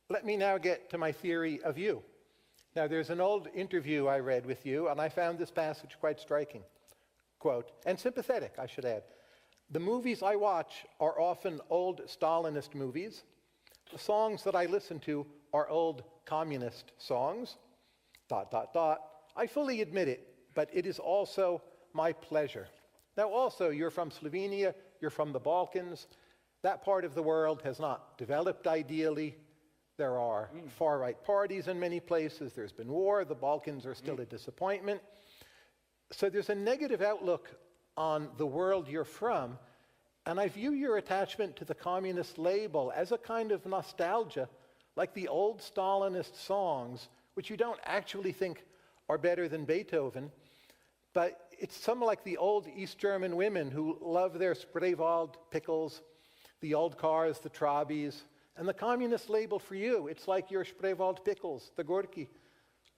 let me now get to my theory of you. Now, there's an old interview I read with you, and I found this passage quite striking. Quote, and sympathetic, I should add. The movies I watch are often old Stalinist movies. The songs that I listen to are old communist songs. ... I fully admit it, but it is also my pleasure. Now, also, you're from Slovenia, you're from the Balkans. That part of the world has not developed ideally. There are far-right parties in many places. There's been war. The Balkans are still a disappointment. So there's a negative outlook on the world you're from, and I view your attachment to the communist label as a kind of nostalgia, like the old Stalinist songs, which you don't actually think are better than Beethoven, but it's some like the old East German women who love their Spreewald pickles, the old cars, the Trabis, and the communist label for you, it's like your Spreewald pickles, the Gorky.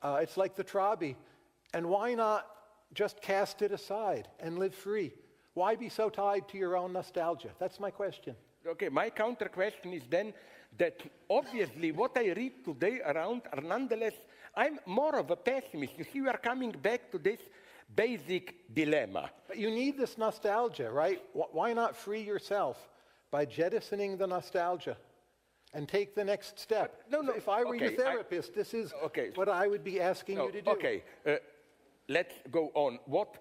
It's like the Trabi. And why not just cast it aside and live free? Why be so tied to your own nostalgia? That's my question. Okay, my counter question is then that obviously what I read today around are nonetheless, I'm more of a pessimist. You see, we are coming back to this basic dilemma. But you need this nostalgia, right? Why not free yourself by jettisoning the nostalgia and take the next step? No, if I were your therapist, this is what I would be asking you to do. Okay, let's go on. What,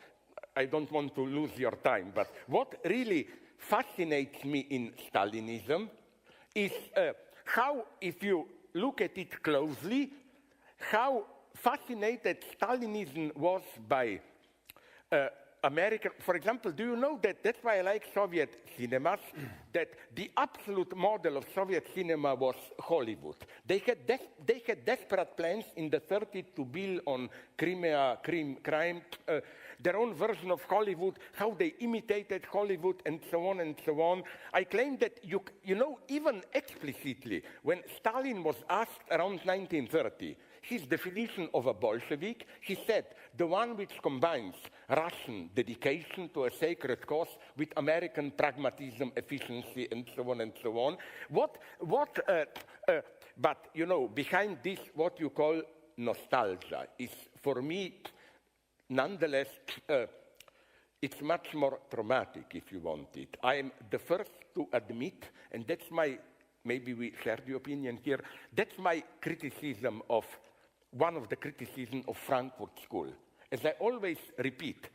I don't want to lose your time, but what really fascinates me in Stalinism is how, if you look at it closely, how fascinated Stalinism was by American. For example, do you know that, that's why I like Soviet cinemas, that the absolute model of Soviet cinema was Hollywood. They had desperate plans in the 30s to build on Crimea, crime, their own version of Hollywood, how they imitated Hollywood, and so on and so on. I claim that, you know, even explicitly, when Stalin was asked around 1930, his definition of a Bolshevik, he said, the one which combines Russian dedication to a sacred cause with American pragmatism, efficiency, and so on and so on. But, you know, behind this, what you call nostalgia is, for me, nonetheless, it's much more traumatic, if you want it. I am the first to admit, and that's my, maybe we share the opinion here, that's my criticism of, one of the criticisms of Frankfurt School. As I always repeat,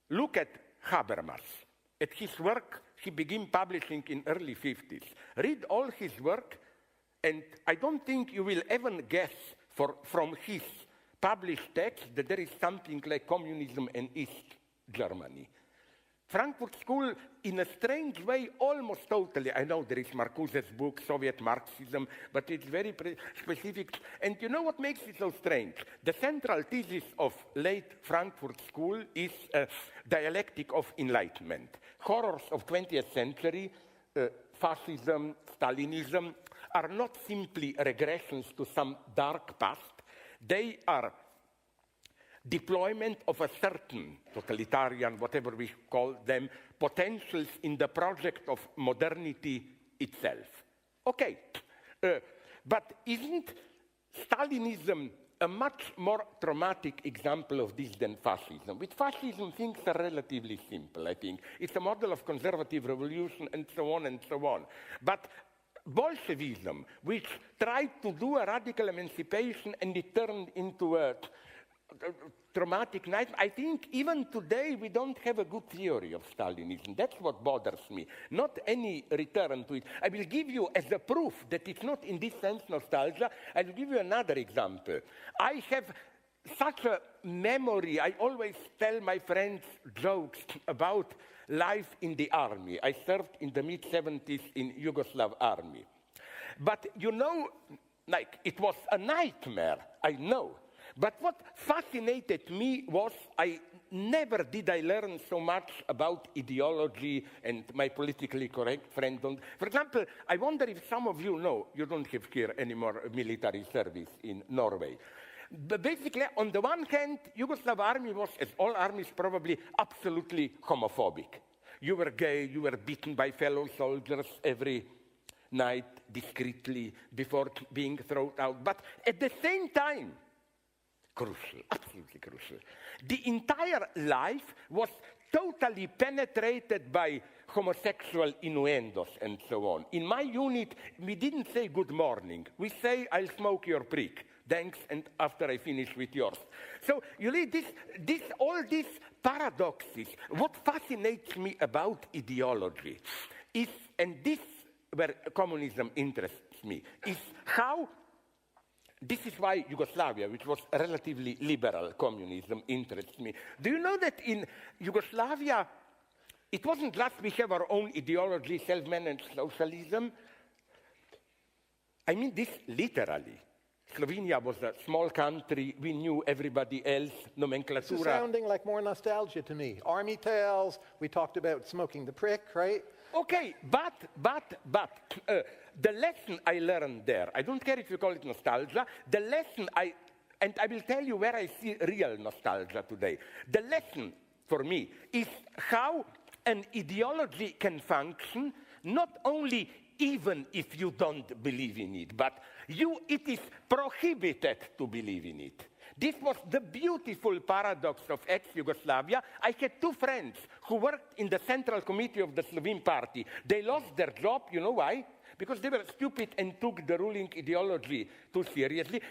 look at Habermas. At his work, he began publishing in early 50s. Read all his work, and I don't think you will even guess from his published text that there is something like communism in East Germany. Frankfurt School, in a strange way, almost totally, I know there is Marcuse's book, Soviet Marxism, but it's very specific. And you know what makes it so strange? The central thesis of late Frankfurt School is dialectic of enlightenment. Horrors of 20th century, fascism, Stalinism, are not simply regressions to some dark past. They are deployment of a certain totalitarian, whatever we call them, potentials in the project of modernity itself. Okay, but isn't Stalinism a much more traumatic example of this than fascism? With fascism, things are relatively simple, I think. It's a model of conservative revolution and so on and so on. But Bolshevism, which tried to do a radical emancipation and it turned into a traumatic nightmare. I think even today we don't have a good theory of Stalinism. That's what bothers me, not any return to it. I will give you as a proof that it's not in this sense nostalgia, I will give you another example. I have such a memory. I always tell my friends jokes about life in the army. I served in the mid-70s in Yugoslav army. But you know, like, it was a nightmare, I know. But what fascinated me was never did I learn so much about ideology and my politically correct friend don't. For example, I wonder if some of you know, you don't have here any more military service in Norway. But basically, on the one hand, Yugoslav army was, as all armies probably, absolutely homophobic. You were gay, you were beaten by fellow soldiers every night discreetly before being thrown out. But at the same time, crucial, absolutely crucial, the entire life was totally penetrated by homosexual innuendos and so on. In my unit, we didn't say good morning. We say, I'll smoke your prick. Thanks, and after I finish with yours. So, you see, all these paradoxes, what fascinates me about ideology is, and this where communism interests me, is how, this is why Yugoslavia, which was relatively liberal communism, interests me. Do you know that in Yugoslavia, it wasn't just we have our own ideology, self-managed socialism? I mean this literally. Slovenia was a small country. We knew everybody else. Nomenclatura. This is sounding like more nostalgia to me. Army tales. We talked about smoking the prick, right? Okay, but the lesson I learned there, I don't care if you call it nostalgia, the lesson and I will tell you where I see real nostalgia today. The lesson for me is how an ideology can function, not only even if you don't believe in it, but it is prohibited to believe in it. This was the beautiful paradox of ex-Yugoslavia. I had two friends who worked in the Central Committee of the Slovene Party. They lost their job, you know why? Because they were stupid and took the ruling ideology too seriously.